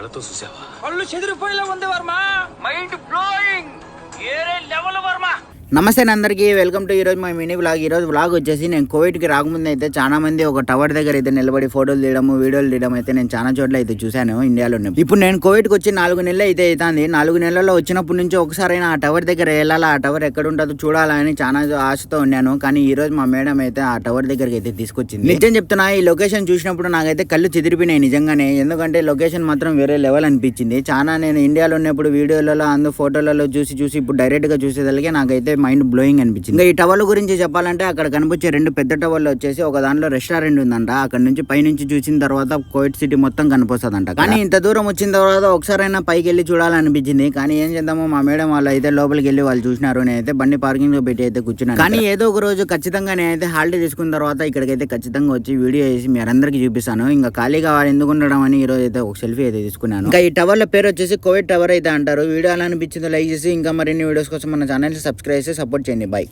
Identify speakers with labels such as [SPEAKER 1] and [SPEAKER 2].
[SPEAKER 1] కళ్ళతో చూసావా?
[SPEAKER 2] కళ్ళు చెదిరిపోయేలా ఉంది వర్మ. Mind blowing. ఏరే లెవెల్ వర్మ.
[SPEAKER 3] నమస్తే అందరికీ, వెల్కమ్ టు ఈరోజు మా మినీ వ్లాగ్. ఈరోజు వ్లాగ్ వచ్చేసి నేను కోవిడ్కి రాకముందు అయితే చాలా మంది ఒక టవర్ దగ్గర అయితే నిలబడి ఫోటోలు తీయడము, వీడియోలు తీయడం అయితే నేను చాలా చోట్ల అయితే చూశాను ఇండియాలోనే. ఇప్పుడు నేను కోవిడ్కి వచ్చి 4 నెలలు అయితే అవుతుంది. 4 నెలల్లో వచ్చినప్పటి నుంచి ఒకసారైనా ఆ టవర్ దగ్గర వెళ్ళాలా, ఆ టవర్ ఎక్కడ ఉంటుందో చూడాలని చాలా ఆశతో ఉన్నాను. కానీ ఈ రోజు మా మేడం అయితే ఆ టవర్ దగ్గరికి అయితే తీసుకొచ్చింది. నిజం చెప్తున్నా, ఈ లొకేషన్ చూసినప్పుడు నాకైతే కళ్ళు చెదిరిపోయినాయి నిజంగానే. ఎందుకంటే లొకేషన్ మాత్రం వేరే లెవెల్ అనిపించింది. చాలా నేను ఇండియాలో ఉన్నప్పుడు వీడియోలలో ఫోటోలలో చూసి ఇప్పుడు డైరెక్ట్ గా చూసేదానికి నాకైతే మైండ్ బ్లోయింగ్ అనిపించింది. ఇంకా ఈ టవర్ల గురించి చెప్పాలంటే అక్కడ కనిపించే 2 పెద్ద టవర్లు వచ్చేసి ఒక దాంట్లో రెస్టారెంట్ ఉందంట. అక్కడ నుంచి పైనుంచి చూసిన తర్వాత కోవిడ్ సిటీ మొత్తం కనిపిస్తుందంట. కానీ ఇంత దూరం వచ్చిన తర్వాత ఒకసారైనా పైకి వెళ్ళి చూడాలనిపించింది. కానీ ఏం చేద్దాము, మా మేడం వాళ్ళు అయితే లోపలికి వెళ్ళి వాళ్ళు చూసినారు. నేనైతే బండి పార్కింగ్ లో పెట్టి అయితే కూర్చున్నాను. కానీ ఏదో ఒక రోజు ఖచ్చితంగా నేనైతే హాలిడే తీసుకున్న తర్వాత ఇక్కడికైతే ఖచ్చితంగా వచ్చి వీడియో వేసి మీ అందరికీ చూపిస్తాను. ఇంకా ఖాళీగా ఎందుకు ఉండడం అని ఈ రోజు అయితే ఒక సెల్ఫీ అయితే తీసుకున్నాను. ఇంకా ఈ టవర్ల పేరు వచ్చేసి కోవిడ్ టవర్ అయితే అంటారు. వీడియో ఎలా అనిపించిందో లైక్ చేసి ఇంకా మరిన్ని వీడియోస్ కోసం మన ఛానల్ సబ్స్క్రైబ్ చేసి సపోర్ట్ చేయండి. బాయ్.